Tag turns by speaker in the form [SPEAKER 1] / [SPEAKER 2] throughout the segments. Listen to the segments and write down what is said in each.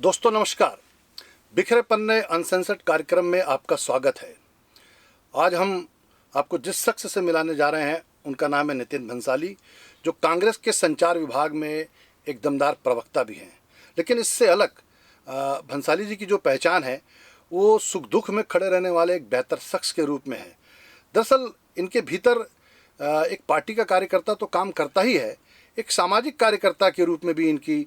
[SPEAKER 1] दोस्तों नमस्कार। बिखरे पन्ने अनसेंसर्ड कार्यक्रम में आपका स्वागत है। आज हम आपको जिस शख्स से मिलाने जा रहे हैं उनका नाम है नितिन भंसाली, जो कांग्रेस के संचार विभाग में एक दमदार प्रवक्ता भी हैं। लेकिन इससे अलग भंसाली जी की जो पहचान है वो सुख दुख में खड़े रहने वाले एक बेहतर शख्स के रूप में है। दरअसल इनके भीतर एक पार्टी का कार्यकर्ता तो काम करता ही है, एक सामाजिक कार्यकर्ता के रूप में भी इनकी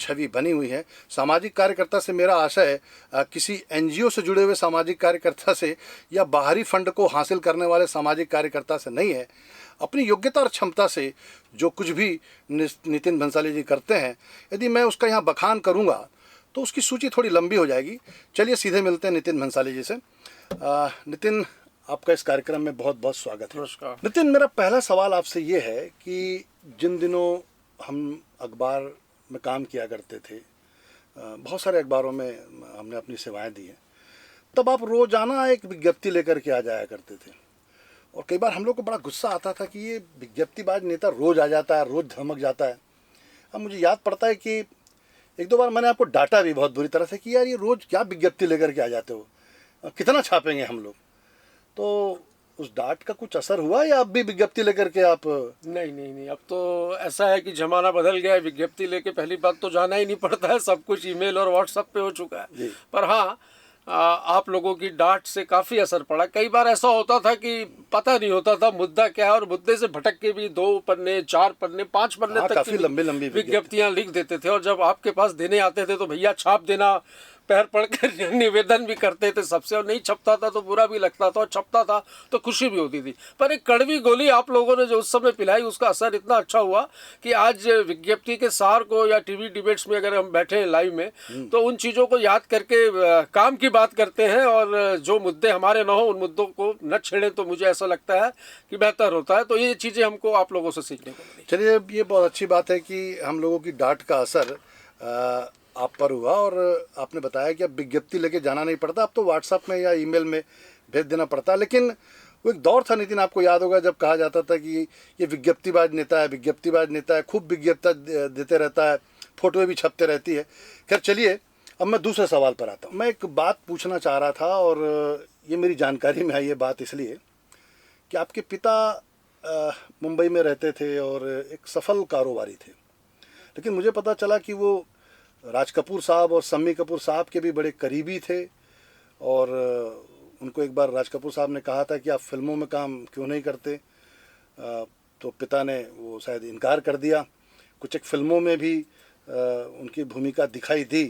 [SPEAKER 1] छवि बनी हुई है। सामाजिक कार्यकर्ता से मेरा आशय किसी एनजीओ से जुड़े हुए सामाजिक कार्यकर्ता से या बाहरी फंड को हासिल करने वाले सामाजिक कार्यकर्ता से नहीं है। अपनी योग्यता और क्षमता से जो कुछ भी नितिन भंसाली जी करते हैं, यदि मैं उसका यहाँ बखान करूँगा तो उसकी सूची थोड़ी लंबी हो जाएगी। चलिए सीधे मिलते हैं नितिन भंसाली जी से। नितिन, आपका इस कार्यक्रम में बहुत बहुत स्वागत है।
[SPEAKER 2] नमस्कार।
[SPEAKER 1] नितिन, मेरा पहला सवाल आपसे ये है कि जिन दिनों हम अखबार में काम किया करते थे, बहुत सारे अखबारों में हमने अपनी सेवाएं दी हैं, तब आप रोज़ाना एक विज्ञप्ति लेकर के आ जाया करते थे और कई बार हम लोग को बड़ा गुस्सा आता था कि ये विज्ञप्तिबाज नेता रोज़ आ जाता है, रोज़ धमक जाता है। अब मुझे याद पड़ता है कि एक दो बार मैंने आपको डांटा भी बहुत बुरी तरह से कि यार ये रोज़ क्या विज्ञप्ति लेकर के आ जाते हो, कितना छापेंगे हम लोग। तो उस डांट का कुछ असर हुआ या अब भी विज्ञप्ति लेकर के आप?
[SPEAKER 2] नहीं, अब तो ऐसा है कि जमाना बदल गया है। विज्ञप्ति लेके पहली बात तो जाना ही नहीं पड़ता है, सब कुछ ईमेल और व्हाट्सएप पे हो चुका है। पर हाँ, आप लोगों की डांट से काफ़ी असर पड़ा। कई बार ऐसा होता था कि पता नहीं होता था मुद्दा क्या है और मुद्दे से भटक के भी 2 पन्ने, 4 पन्ने, 5 पन्ने तक
[SPEAKER 1] काफ़ी लंबी
[SPEAKER 2] विज्ञप्तियाँ लिख देते थे। और जब आपके पास देने आते थे तो भैया छाप देना, पैर पड़कर निवेदन भी करते थे सबसे। और नहीं छपता था तो बुरा भी लगता था, और छपता था तो खुशी भी होती थी। पर एक कड़वी गोली आप लोगों ने जो उस समय पिलाई, उसका असर इतना अच्छा हुआ कि आज विज्ञप्ति के सार को या टीवी डिबेट्स में अगर हम बैठे हैं लाइव में तो उन चीज़ों को याद करके काम की बात करते हैं, और जो मुद्दे हमारे न हो उन मुद्दों को न छेड़ें तो मुझे ऐसा लगता है कि बेहतर होता है। तो ये चीज़ें हमको आप लोगों से सीखने को मिली।
[SPEAKER 1] चलिए, ये बहुत अच्छी बात है कि हम लोगों की डांट का असर आप पर हुआ और आपने बताया कि अब विज्ञप्ति लेके जाना नहीं पड़ता, अब तो व्हाट्सएप में या ईमेल में भेज देना पड़ता है। लेकिन वो एक दौर था नितिन, आपको याद होगा, जब कहा जाता था कि ये विज्ञप्तिबाज नेता है, विज्ञप्तिबाज नेता है, खूब विज्ञप्ति देते रहता है, फोटोएं भी छपते रहती है। खैर चलिए, अब मैं दूसरे सवाल पर आता हूँ। मैं एक बात पूछना चाह रहा था और ये मेरी जानकारी में आई ये बात इसलिए कि आपके पिता मुंबई में रहते थे और एक सफल कारोबारी थे। लेकिन मुझे पता चला कि वो राज कपूर साहब और शम्मी कपूर साहब के भी बड़े करीबी थे और उनको एक बार राज कपूर साहब ने कहा था कि आप फिल्मों में काम क्यों नहीं करते, तो पिता ने वो शायद इनकार कर दिया। कुछ एक फिल्मों में भी उनकी भूमिका दिखाई दी।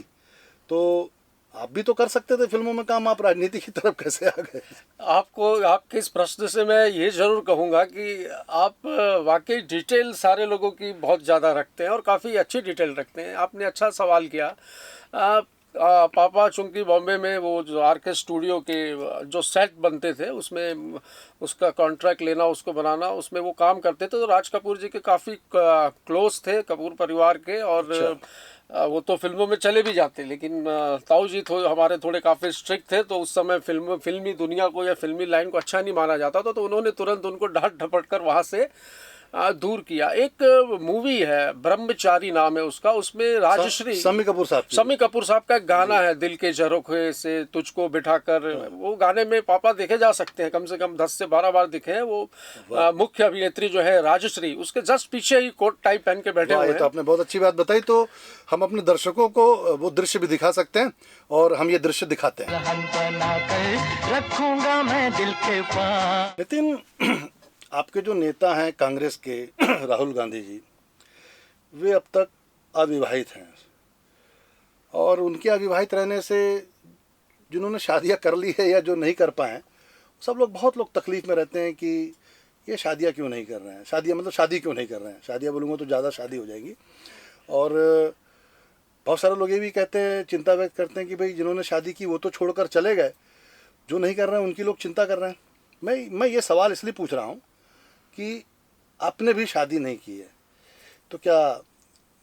[SPEAKER 1] तो आप भी तो कर सकते थे फिल्मों में काम, आप राजनीति की तरफ कैसे आ गए?
[SPEAKER 2] आपको आपके इस प्रश्न से मैं ये ज़रूर कहूँगा कि आप वाकई डिटेल सारे लोगों की बहुत ज़्यादा रखते हैं और काफ़ी अच्छी डिटेल रखते हैं। आपने अच्छा सवाल किया। पापा चूँकि बॉम्बे में वो जो आरके स्टूडियो के जो सेट बनते थे उसमें उसका कॉन्ट्रैक्ट लेना, उसको बनाना, उसमें वो काम करते थे। तो राज कपूर जी के काफ़ी क्लोज थे, कपूर परिवार के। और अच्छा। वो तो फिल्मों में चले भी जाते, लेकिन ताऊ जी हमारे थोड़े काफ़ी स्ट्रिक्ट थे। तो उस समय फिल्मी दुनिया को या फिल्मी लाइन को अच्छा नहीं माना जाता था। तो उन्होंने तुरंत उनको डांट डपट कर वहाँ से दूर किया। एक मूवी है ब्रह्मचारी नाम है उसका, उसमें राजश्री,
[SPEAKER 1] शम्मी कपूर साहब का
[SPEAKER 2] एक गाना है, दिल के झरोखे से तुझको बिठाकर। वो गाने में पापा देखे जा सकते हैं, कम से कम 10 से 12 बार दिखे हैं। वो मुख्य अभिनेत्री जो है राजश्री, उसके जस्ट पीछे ही कोट टाइप पहन के बैठे हुए हैं।
[SPEAKER 1] तो आपने बहुत अच्छी बात बताई। तो हम अपने दर्शकों को वो दृश्य भी दिखा सकते हैं और हम ये दृश्य दिखाते हैं। रखूंगा मैं दिल के पास। नितिन, आपके जो नेता हैं कांग्रेस के राहुल गांधी जी, वे अब तक अविवाहित हैं और उनके अविवाहित रहने से जिन्होंने शादियां कर ली है या जो नहीं कर पाए, सब लोग, बहुत लोग तकलीफ़ में रहते हैं कि ये शादियां क्यों नहीं कर रहे हैं, शादी क्यों नहीं कर रहे हैं। शादियां बोलूँगा तो ज़्यादा शादी हो जाएगी। और बहुत सारे लोग ये भी कहते हैं, चिंता व्यक्त करते हैं कि भाई जिन्होंने शादी की वो तो छोड़कर चले गए, जो नहीं कर रहे हैं उनकी लोग चिंता कर रहे हैं। मैं ये सवाल इसलिए पूछ रहा हूँ कि आपने भी शादी नहीं की है, तो क्या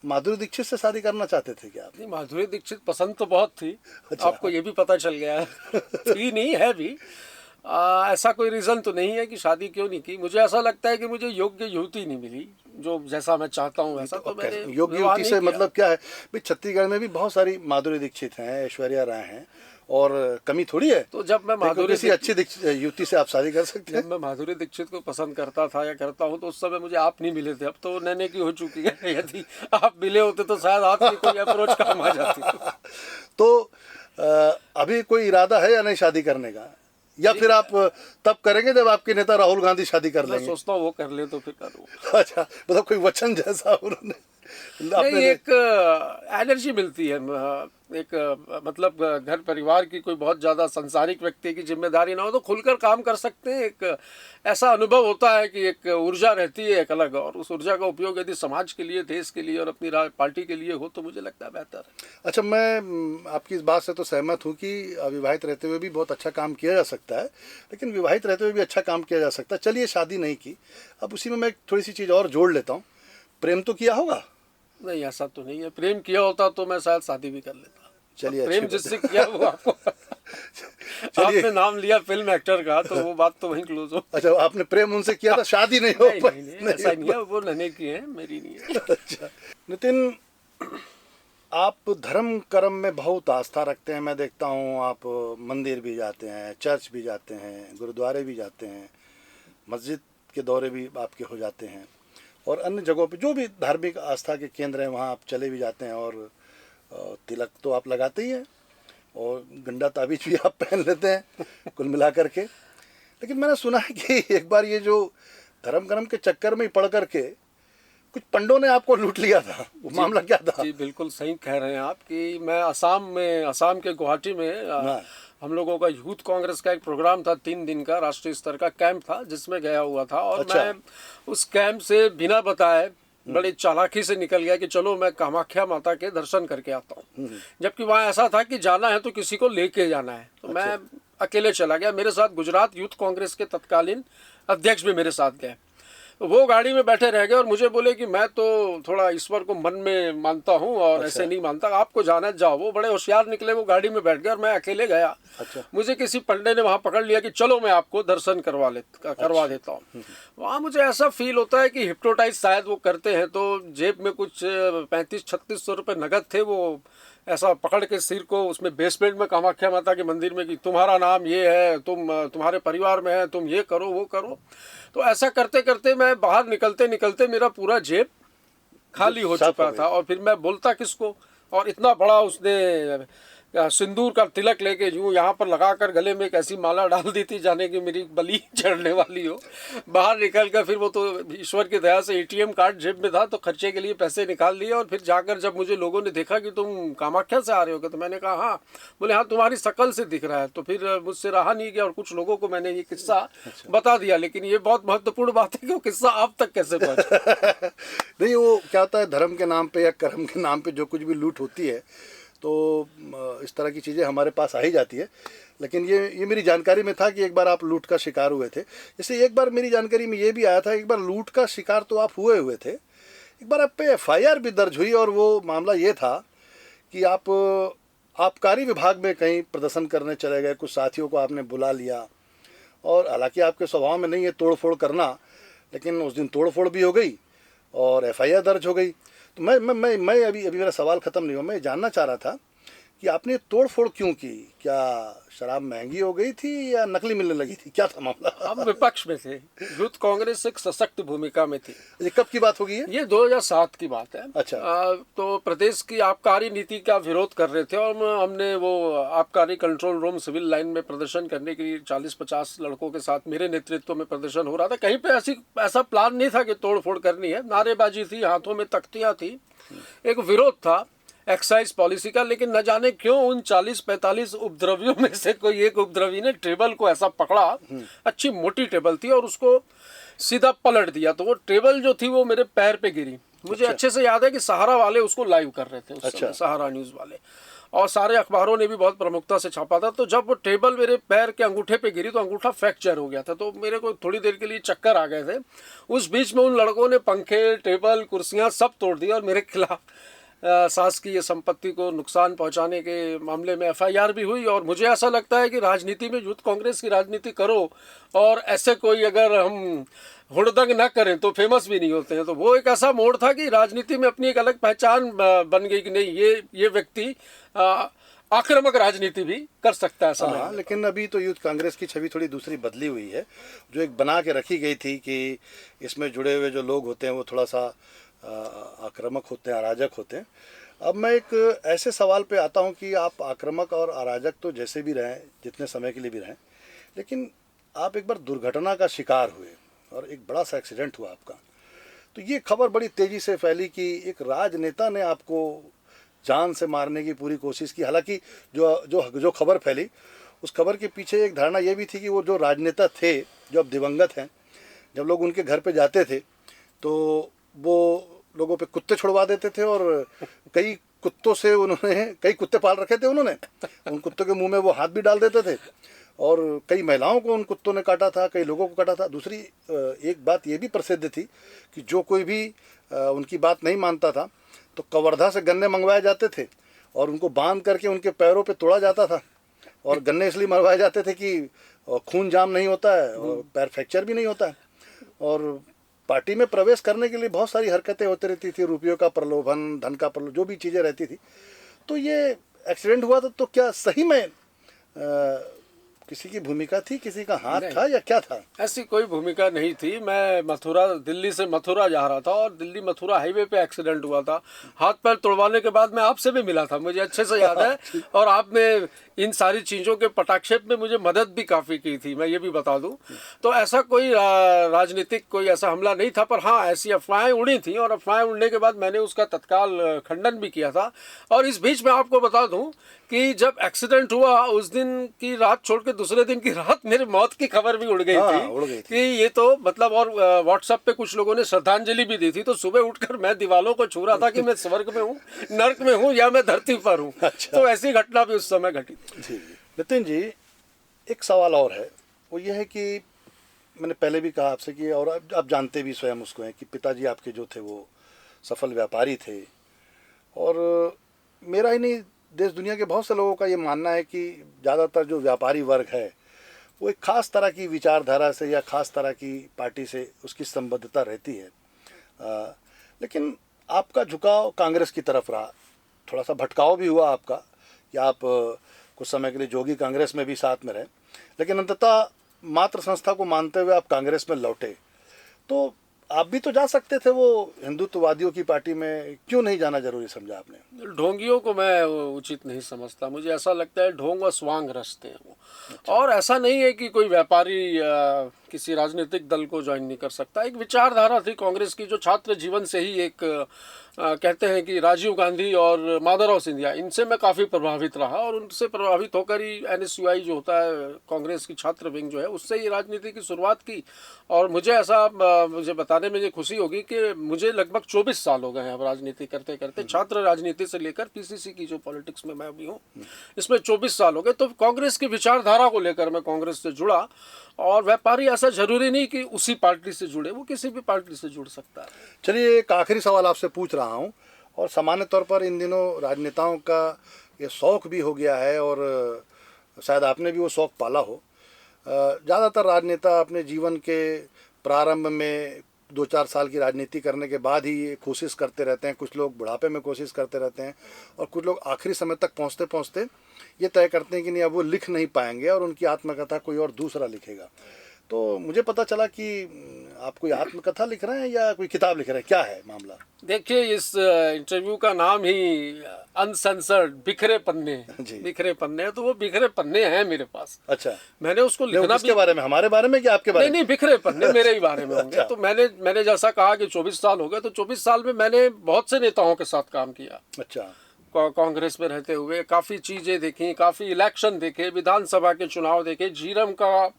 [SPEAKER 1] माधुरी दीक्षित से शादी करना चाहते थे क्या आप?
[SPEAKER 2] नहीं, माधुरी दीक्षित पसंद तो बहुत थी। अच्छा। आपको ये भी पता चल गया है। थी नहीं है भी। ऐसा कोई रीज़न तो नहीं है कि शादी क्यों नहीं की। मुझे ऐसा लगता है कि मुझे योग्य युवती नहीं मिली जो जैसा मैं चाहता हूँ वैसा, तो मैंने
[SPEAKER 1] योग्य
[SPEAKER 2] विवाह
[SPEAKER 1] युवती
[SPEAKER 2] नहीं
[SPEAKER 1] से
[SPEAKER 2] किया।
[SPEAKER 1] मतलब क्या है भाई? छत्तीसगढ़ में भी बहुत सारी माधुरी दीक्षित हैं, ऐश्वर्या राय हैं, और कमी थोड़ी है।
[SPEAKER 2] तो जब मैं
[SPEAKER 1] देखो,
[SPEAKER 2] माधुरी
[SPEAKER 1] किसी अच्छी युवती से आप शादी कर सकते
[SPEAKER 2] जब
[SPEAKER 1] हैं।
[SPEAKER 2] मैं माधुरी दीक्षित को पसंद करता था या करता हूँ तो उस समय मुझे आप नहीं मिले थे। अब तो नैने की हो चुकी है। यदि आप मिले होते तो शायद आपकी कोई अप्रोच काम आ जाती।
[SPEAKER 1] तो अभी कोई इरादा है या नहीं शादी करने का, या फिर आप तब करेंगे जब आपके नेता राहुल गांधी शादी कर
[SPEAKER 2] मैं
[SPEAKER 1] लेंगे?
[SPEAKER 2] सोचता हूँ वो कर ले तो फिर करूँ।
[SPEAKER 1] अच्छा, मतलब कोई वचन जैसा उन्होंने
[SPEAKER 2] नहीं,
[SPEAKER 1] आपने?
[SPEAKER 2] एक एनर्जी मिलती है। एक मतलब घर परिवार की कोई बहुत ज़्यादा संसारिक व्यक्ति की जिम्मेदारी ना हो तो खुलकर काम कर सकते हैं। एक ऐसा अनुभव होता है कि एक ऊर्जा रहती है एक अलग, और उस ऊर्जा का उपयोग यदि समाज के लिए, देश के लिए और अपनी पार्टी के लिए हो तो मुझे लगता है बेहतर है।
[SPEAKER 1] अच्छा, मैं आपकी इस बात से तो सहमत हूँ कि अविवाहित रहते हुए भी बहुत अच्छा काम किया जा सकता है, लेकिन विवाहित रहते हुए भी अच्छा काम किया जा सकता है। चलिए, शादी नहीं की, अब उसी में मैं थोड़ी सी चीज़ और जोड़ लेता हूँ। प्रेम तो किया होगा?
[SPEAKER 2] नहीं, ऐसा तो नहीं है। प्रेम किया होता तो मैं शायद शादी भी कर लेता।
[SPEAKER 1] चलिए,
[SPEAKER 2] प्रेम
[SPEAKER 1] अच्छी
[SPEAKER 2] जिससे
[SPEAKER 1] बात
[SPEAKER 2] किया वो आपको
[SPEAKER 1] चलिए।
[SPEAKER 2] आपने नाम लिया फिल्म एक्टर का तो वो बात तो वहीं क्लोज हो।
[SPEAKER 1] अच्छा, आपने प्रेम उनसे किया था, शादी नहीं हो
[SPEAKER 2] नहीं
[SPEAKER 1] पाई?
[SPEAKER 2] नहीं नहीं, ऐसा नहीं है। वो नन्हे की है, मेरी नहीं है।
[SPEAKER 1] अच्छा नितिन, आप धर्म कर्म में बहुत आस्था रखते हैं। मैं देखता हूँ आप मंदिर भी जाते हैं, चर्च भी जाते हैं, गुरुद्वारे भी जाते हैं, मस्जिद के दौरे भी आपके हो जाते हैं, और अन्य जगहों पे जो भी धार्मिक आस्था के केंद्र हैं वहाँ आप चले भी जाते हैं, और तिलक तो आप लगाते ही हैं, और गंडा ताबीज भी आप पहन लेते हैं कुल मिला करके। लेकिन मैंने सुना है कि एक बार ये जो धर्म कर्म के चक्कर में ही पड़ करके कुछ पंडों ने आपको लूट लिया था, वो मामला क्या था?
[SPEAKER 2] जी, बिल्कुल सही कह रहे हैं आप कि मैं असम के गुवाहाटी में
[SPEAKER 1] हाँ।
[SPEAKER 2] हम लोगों का यूथ कांग्रेस का एक प्रोग्राम था, 3 दिन का राष्ट्रीय स्तर का कैंप था जिसमें गया हुआ था। और
[SPEAKER 1] अच्छा।
[SPEAKER 2] मैं उस कैंप से बिना बताए बड़ी चालाकी से निकल गया कि चलो मैं कामाख्या माता के दर्शन करके आता हूँ। जबकि वहाँ ऐसा था कि जाना है तो किसी को लेके जाना है, तो मैं अकेले चला गया। मेरे साथ गुजरात यूथ कांग्रेस के तत्कालीन अध्यक्ष भी मेरे साथ गए। वो गाड़ी में बैठे रह गए और मुझे बोले कि मैं तो थोड़ा ईश्वर को मन में मानता हूँ और ऐसे नहीं मानता, आपको जाना है जाओ। वो बड़े होशियार निकले, वो गाड़ी में बैठ गए और मैं अकेले गया।
[SPEAKER 1] अच्छा।
[SPEAKER 2] मुझे किसी पंडे ने वहाँ पकड़ लिया कि चलो मैं आपको दर्शन करवा देता हूँ। वहाँ मुझे ऐसा फील होता है कि हिप्नोटाइज शायद वो करते हैं। तो जेब में कुछ 35-36 सौ रुपये नगद थे। वो ऐसा पकड़ के सिर को उसमें बेसमेंट में कामाख्या माता के मंदिर में कि तुम्हारा नाम ये है, तुम्हारे परिवार में है, तुम ये करो वो करो। तो ऐसा करते करते मैं बाहर निकलते निकलते मेरा पूरा जेब खाली हो चुका था। और फिर मैं बोलता किसको, और इतना बड़ा उसने सिंदूर का तिलक लेके यूँ यहाँ पर लगाकर गले में एक ऐसी माला डाल दी थी जाने की मेरी बलि चढ़ने वाली हो। बाहर निकल कर फिर वो तो ईश्वर की दया से एटीएम कार्ड जेब में था तो खर्चे के लिए पैसे निकाल लिए। और फिर जाकर जब मुझे लोगों ने देखा कि तुम कामाख्या से आ रहे हो, तो मैंने कहा हाँ। बोले हाँ, तुम्हारी शक्ल से दिख रहा है। तो फिर मुझसे रहा नहीं गया और कुछ लोगों को मैंने ये किस्सा बता दिया। लेकिन ये बहुत महत्वपूर्ण बात है कि वो किस्सा आप तक कैसे पहुँचा।
[SPEAKER 1] नहीं, वो क्या होता है, धर्म के नाम पे या कर्म के नाम पे जो कुछ भी लूट होती है तो इस तरह की चीज़ें हमारे पास आ ही जाती है। लेकिन ये मेरी जानकारी में था कि एक बार आप लूट का शिकार हुए थे। जैसे एक बार मेरी जानकारी में ये भी आया था, एक बार लूट का शिकार तो आप हुए थे, एक बार आप पे एफआईआर भी दर्ज हुई, और वो मामला ये था कि आप आबकारी विभाग में कहीं प्रदर्शन करने चले गए, कुछ साथियों को आपने बुला लिया, और हालांकि आपके स्वभाव में नहीं है तोड़ फोड़ करना, लेकिन उस दिन तोड़ फोड़ भी हो गई और एफआईआर दर्ज हो गई। तो मैं अभी मेरा सवाल ख़त्म नहीं हुआ। मैं जानना चाह रहा था कि आपने तोड़ फोड़ क्यों की? क्या शराब महंगी हो गई थी या नकली मिलने लगी थी? क्या था मामला?
[SPEAKER 2] हम विपक्ष में थे, यूथ कांग्रेस एक सशक्त भूमिका में थी।
[SPEAKER 1] ये कब की बात होगी?
[SPEAKER 2] ये 2007 की बात है।
[SPEAKER 1] अच्छा।
[SPEAKER 2] तो प्रदेश की आबकारी नीति का विरोध कर रहे थे और हमने वो आबकारी कंट्रोल रूम सिविल लाइन में प्रदर्शन करने के लिए 40-50 लड़कों के साथ मेरे नेतृत्व में प्रदर्शन हो रहा था। कहीं पे ऐसा प्लान नहीं था कि तोड़ फोड़ करनी है। नारेबाजी थी, हाथों में तख्तियाँ थी, एक विरोध था एक्साइज पॉलिसी का। लेकिन न जाने क्यों उन 40-45 उपद्रवियों में से कोई एक उपद्रवी ने टेबल को ऐसा पकड़ा, अच्छी मोटी टेबल थी, और उसको सीधा पलट दिया। तो वो टेबल जो थी वो मेरे पैर पे गिरी। मुझे अच्छे से याद है कि सहारा वाले उसको लाइव कर रहे थे उस समय, सहारा न्यूज़ वाले, और सारे अखबारों ने भी बहुत प्रमुखता से छापा था। तो जब वो टेबल मेरे पैर के अंगूठे पे गिरी तो अंगूठा फ्रैक्चर हो गया था। तो मेरे को थोड़ी देर के लिए चक्कर आ गए थे। उस बीच में उन लड़कों ने पंखे, टेबल, कुर्सियाँ सब तोड़ दिए और मेरे खिलाफ सास की ये संपत्ति को नुकसान पहुंचाने के मामले में एफआईआर भी हुई। और मुझे ऐसा लगता है कि राजनीति में यूथ कांग्रेस की राजनीति करो और ऐसे कोई अगर हम हुड़दंग ना करें तो फेमस भी नहीं होते हैं। तो वो एक ऐसा मोड़ था कि राजनीति में अपनी एक अलग पहचान बन गई कि नहीं, ये व्यक्ति आक्रामक राजनीति भी कर सकता है समय।
[SPEAKER 1] हाँ, लेकिन अभी तो यूथ कांग्रेस की छवि थोड़ी दूसरी बदली हुई है। जो एक बना के रखी गई थी कि इसमें जुड़े हुए जो लोग होते हैं वो थोड़ा सा आक्रामक होते हैं, अराजक होते हैं। अब मैं एक ऐसे सवाल पे आता हूँ कि आप आक्रामक और अराजक तो जैसे भी रहें, जितने समय के लिए भी रहें, लेकिन आप एक बार दुर्घटना का शिकार हुए और एक बड़ा सा एक्सीडेंट हुआ आपका। तो ये खबर बड़ी तेज़ी से फैली कि एक राजनेता ने आपको जान से मारने की पूरी कोशिश की। हालांकि जो जो जो खबर फैली, उस खबर के पीछे एक धारणा ये भी थी कि वो जो राजनेता थे, जो अब दिवंगत हैं, जब लोग उनके घर पे जाते थे तो वो लोगों पे कुत्ते छुड़वा देते थे और कई कुत्तों से उन्होंने, कई कुत्ते पाल रखे थे उन्होंने, उन कुत्तों के मुंह में वो हाथ भी डाल देते थे और कई महिलाओं को उन कुत्तों ने काटा था, कई लोगों को काटा था। दूसरी एक बात ये भी प्रसिद्ध थी कि जो कोई भी उनकी बात नहीं मानता था तो कवर्धा से गन्ने मंगवाए जाते थे और उनको बांध करके उनके पैरों पे तोड़ा जाता था। और गन्ने इसलिए मरवाए जाते थे कि खून जाम नहीं होता है और पैर फ्रैक्चर भी नहीं होता है। और पार्टी में प्रवेश करने के लिए बहुत सारी हरकतें होती रहती थी, रुपयों का प्रलोभन, धन का प्रलोभन, जो भी चीज़ें रहती थी। तो ये एक्सीडेंट हुआ था तो क्या सही में किसी की भूमिका थी, किसी का हाथ था या क्या था?
[SPEAKER 2] ऐसी कोई भूमिका नहीं थी। मैं दिल्ली से मथुरा जा रहा था और दिल्ली मथुरा हाईवे पे एक्सीडेंट हुआ था। हाथ पैर तोड़वाने के बाद मैं आपसे भी मिला था, मुझे अच्छे से याद है। और आपने इन सारी चीज़ों के पटाक्षेप में मुझे मदद भी काफ़ी की थी, मैं ये भी बता दूं। तो ऐसा कोई राजनीतिक कोई ऐसा हमला नहीं था, पर हाँ ऐसी अफवाहें उड़ी थी और अफवाहें उड़ने के बाद मैंने उसका तत्काल खंडन भी किया था। और इस बीच मैं आपको बता दूं कि जब एक्सीडेंट हुआ उस दिन की रात छोड़ के दूसरे दिन की रात मेरी मौत की खबर भी उड़ गई थी कि ये तो मतलब, और व्हाट्सएप पे कुछ लोगों ने श्रद्धांजलि भी दी थी। तो सुबह उठकर मैं दीवालों को छू रहा था कि मैं स्वर्ग में हूँ, नर्क में हूँ या मैं धरती पर हूँ।
[SPEAKER 1] अच्छा।
[SPEAKER 2] तो ऐसी घटना भी उस समय घटी।
[SPEAKER 1] जी नितिन जी, एक सवाल और है, वो ये है कि मैंने पहले भी कहा आपसे कि, और आप जानते भी स्वयं उसको हैं, कि पिताजी आपके जो थे वो सफल व्यापारी थे। और मेरा ही नहीं, देश दुनिया के बहुत से लोगों का ये मानना है कि ज़्यादातर जो व्यापारी वर्ग है वो एक ख़ास तरह की विचारधारा से या ख़ास तरह की पार्टी से उसकी संबद्धता रहती है। लेकिन आपका झुकाव कांग्रेस की तरफ रहा, थोड़ा सा भटकाव भी हुआ आपका कि आप कुछ समय के लिए जोगी कांग्रेस में भी साथ में रहे, लेकिन अंततः मातृ संस्था को मानते हुए आप कांग्रेस में लौटे। तो आप भी तो जा सकते थे वो हिंदुत्ववादियों की पार्टी में, क्यों नहीं जाना जरूरी समझा आपने?
[SPEAKER 2] ढोंगियों को मैं उचित नहीं समझता। मुझे ऐसा लगता है ढोंग और स्वांग रचते हैं वो। अच्छा। और ऐसा नहीं है कि कोई व्यापारी किसी राजनीतिक दल को ज्वाइन नहीं कर सकता। एक विचारधारा थी कांग्रेस की जो छात्र जीवन से ही एक कहते हैं कि राजीव गांधी और माधवराव सिंधिया, इनसे मैं काफ़ी प्रभावित रहा और उनसे प्रभावित होकर ही NSUI जो होता है कांग्रेस की छात्र विंग जो है, उससे ही राजनीति की शुरुआत की। और मुझे बताने में ये खुशी होगी कि मुझे लगभग 24 साल हो गए हैं अब राजनीति करते करते। छात्र राजनीति से लेकर PCC की जो पॉलिटिक्स में मैं अभी हूँ, इसमें 24 साल हो गए। तो कांग्रेस की विचारधारा को लेकर मैं कांग्रेस से जुड़ा। और व्यापारी ऐसा जरूरी नहीं कि उसी पार्टी से जुड़े, वो किसी भी पार्टी से जुड़ सकता है।
[SPEAKER 1] चलिए, एक आखिरी सवाल आपसे पूछ रहा हूँ, और सामान्य तौर पर इन दिनों राजनेताओं का ये शौक़ भी हो गया है और शायद आपने भी वो शौक़ पाला हो। ज़्यादातर राजनेता अपने जीवन के प्रारंभ में 2-4 साल की राजनीति करने के बाद ही ये कोशिश करते रहते हैं। कुछ लोग बुढ़ापे में कोशिश करते रहते हैं और कुछ लोग आखिरी समय तक पहुँचते पहुँचते ये तय करते हैं कि नहीं, अब वो लिख नहीं पाएंगे और उनकी आत्मकथा कोई और दूसरा लिखेगा। तो मुझे पता चला कि आप कोई आत्मकथा लिख रहे हैं या कोई किताब लिख रहे हैं, क्या है मामला?
[SPEAKER 2] देखिए, इस इंटरव्यू का नाम ही अनसेंसर्ड बिखरे पन्ने, बिखरे पन्ने, तो वो बिखरे पन्ने हैं मेरे पास।
[SPEAKER 1] अच्छा,
[SPEAKER 2] मैंने उसको लिखना
[SPEAKER 1] किसके बारे में, हमारे बारे में कि आपके बारे में?
[SPEAKER 2] नहीं, बिखरे पन्ने मेरे ही बारे में होंगे। तो मैंने जैसा कहा कि 24 साल हो गए, तो 24 साल में मैंने बहुत से नेताओं के साथ काम किया।
[SPEAKER 1] अच्छा।
[SPEAKER 2] कांग्रेस में रहते हुए काफ़ी चीज़ें देखी, काफ़ी इलेक्शन देखे, विधानसभा के चुनाव देखे, झीरम का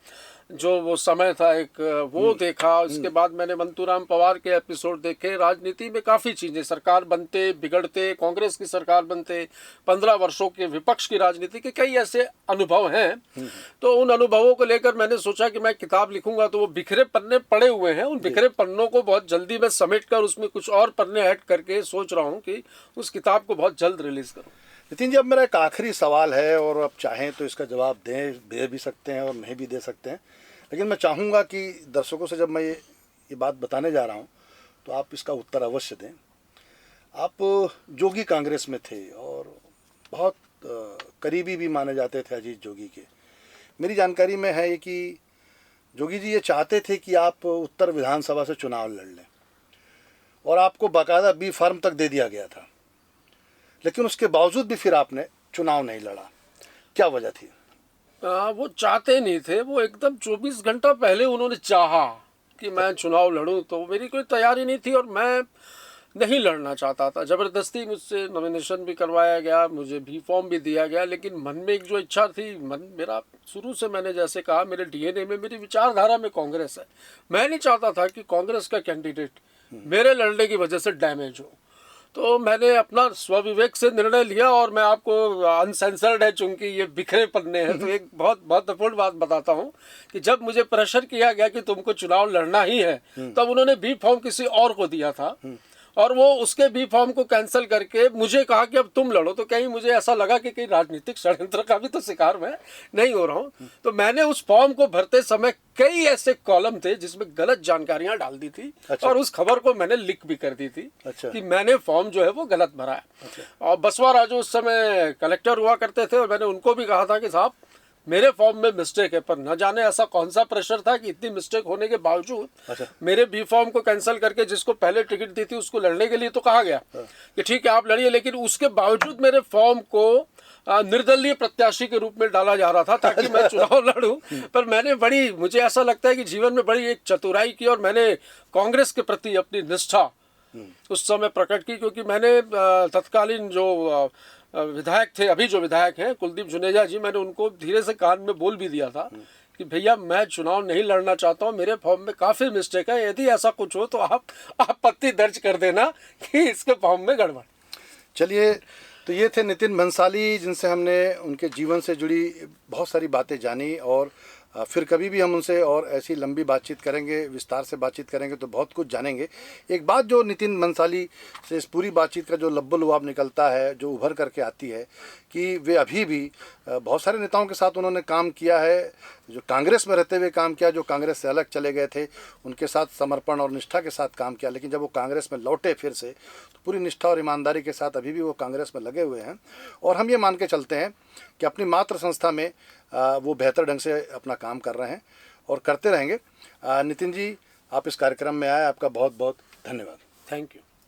[SPEAKER 2] जो वो समय था एक वो देखा। उसके बाद मैंने मंतूराम पवार के एपिसोड देखे। राजनीति में काफ़ी चीज़ें, सरकार बनते बिगड़ते, कांग्रेस की सरकार बनते, 15 वर्षों के विपक्ष की राजनीति के कई ऐसे अनुभव हैं। तो उन अनुभवों को लेकर मैंने सोचा कि मैं किताब लिखूंगा। तो वो बिखरे पन्ने पड़े हुए हैं, उन बिखरे पन्नों को बहुत जल्दी मैं समेट कर उसमें कुछ और पन्ने ऐड करके सोच रहा हूँ कि उस किताब को बहुत जल्द रिलीज़ करूँ।
[SPEAKER 1] नितिन जी, अब मेरा एक आखिरी सवाल है और अब चाहें तो इसका जवाब दे भी सकते हैं और नहीं भी दे सकते हैं, लेकिन मैं चाहूँगा कि दर्शकों से जब मैं ये बात बताने जा रहा हूँ तो आप इसका उत्तर अवश्य दें। आप जोगी कांग्रेस में थे और बहुत करीबी भी माने जाते थे अजीत जोगी के। मेरी जानकारी में है कि जोगी जी ये चाहते थे कि आप उत्तर विधानसभा से चुनाव लड़ लें और आपको बाकायदा बी फार्म तक दे दिया गया था, लेकिन उसके बावजूद भी फिर आपने चुनाव नहीं लड़ा। क्या वजह थी?
[SPEAKER 2] वो चाहते नहीं थे, वो एकदम 24 घंटा पहले उन्होंने चाहा कि मैं चुनाव लड़ूं, तो मेरी कोई तैयारी नहीं थी और मैं नहीं लड़ना चाहता था। ज़बरदस्ती मुझसे नॉमिनेशन भी करवाया गया, मुझे भी फॉर्म भी दिया गया, लेकिन मन में एक जो इच्छा थी, मन मेरा शुरू से, मैंने जैसे कहा, मेरे डीएनए में, मेरी विचारधारा में कांग्रेस है। मैं नहीं चाहता था कि कांग्रेस का कैंडिडेट मेरे लड़ने की वजह से डैमेज हो। तो मैंने अपना स्वविवेक से निर्णय लिया और मैं आपको अनसेंसर्ड है, चूंकि ये बिखरे पन्ने हैं, तो एक बहुत महत्वपूर्ण बात बताता हूँ कि जब मुझे प्रेशर किया गया कि तुमको चुनाव लड़ना ही है, तब उन्होंने बी फॉर्म किसी और को दिया था और वो उसके बी फॉर्म को कैंसिल करके मुझे कहा कि अब तुम लड़ो। तो कहीं मुझे ऐसा लगा कि कहीं राजनीतिक षड्यंत्र का भी तो शिकार मैं नहीं हो रहा हूँ। तो मैंने उस फॉर्म को भरते समय कई ऐसे कॉलम थे जिसमें गलत जानकारियां डाल दी थी। अच्छा। और उस खबर को मैंने लिख भी कर दी थी। अच्छा। कि मैंने फॉर्म जो है वो गलत भरा है। अच्छा। और बसवा राजू उस समय कलेक्टर हुआ करते थे और मैंने उनको भी कहा था कि साहब मेरे फॉर्म में मिस्टेक है, पर न जाने ऐसा कौन सा प्रेशर था कि इतनी मिस्टेक होने के बावजूद अच्छा। मेरे बी फॉर्म को कैंसिल करके जिसको पहले टिकट दी थी उसको लड़ने के लिए तो कहा गया कि ठीक है आप लड़िए, लेकिन उसके बावजूद मेरे फॉर्म को निर्दलीय प्रत्याशी के रूप में डाला जा रहा था ताकि मैं चुनाव लड़ूं। पर मैंने मुझे ऐसा लगता है कि जीवन में बड़ी एक चतुराई की और मैंने कांग्रेस के प्रति अपनी निष्ठा उस समय प्रकट की, क्योंकि मैंने तत्कालीन जो विधायक थे, अभी जो विधायक हैं कुलदीप जुनेजा जी, मैंने उनको धीरे से कान में बोल भी दिया था कि भैया मैं चुनाव नहीं लड़ना चाहता हूँ, मेरे फॉर्म में काफ़ी मिस्टेक है, यदि ऐसा कुछ हो तो आप आपत्ति दर्ज कर देना कि इसके फॉर्म में गड़बड़।
[SPEAKER 1] चलिए, तो ये थे नितिन भंसाली, जिनसे हमने उनके जीवन से जुड़ी बहुत सारी बातें जानी और फिर कभी भी हम उनसे और ऐसी लंबी बातचीत करेंगे, विस्तार से बातचीत करेंगे तो बहुत कुछ जानेंगे। एक बात जो नितिन भंसाली से इस पूरी बातचीत का जो लब्बो-लुआब निकलता है, जो उभर करके आती है कि वे अभी भी बहुत सारे नेताओं के साथ उन्होंने काम किया है, जो कांग्रेस में रहते हुए काम किया, जो कांग्रेस से अलग चले गए थे उनके साथ समर्पण और निष्ठा के साथ काम किया, लेकिन जब वो कांग्रेस में लौटे फिर से तो पूरी निष्ठा और ईमानदारी के साथ अभी भी वो कांग्रेस में लगे हुए हैं। और हम ये मान के चलते हैं कि अपनी मातृ संस्था में वो बेहतर ढंग से अपना काम कर रहे हैं और करते रहेंगे। नितिन जी, आप इस कार्यक्रम में आए, आपका बहुत बहुत धन्यवाद।
[SPEAKER 2] Thank you.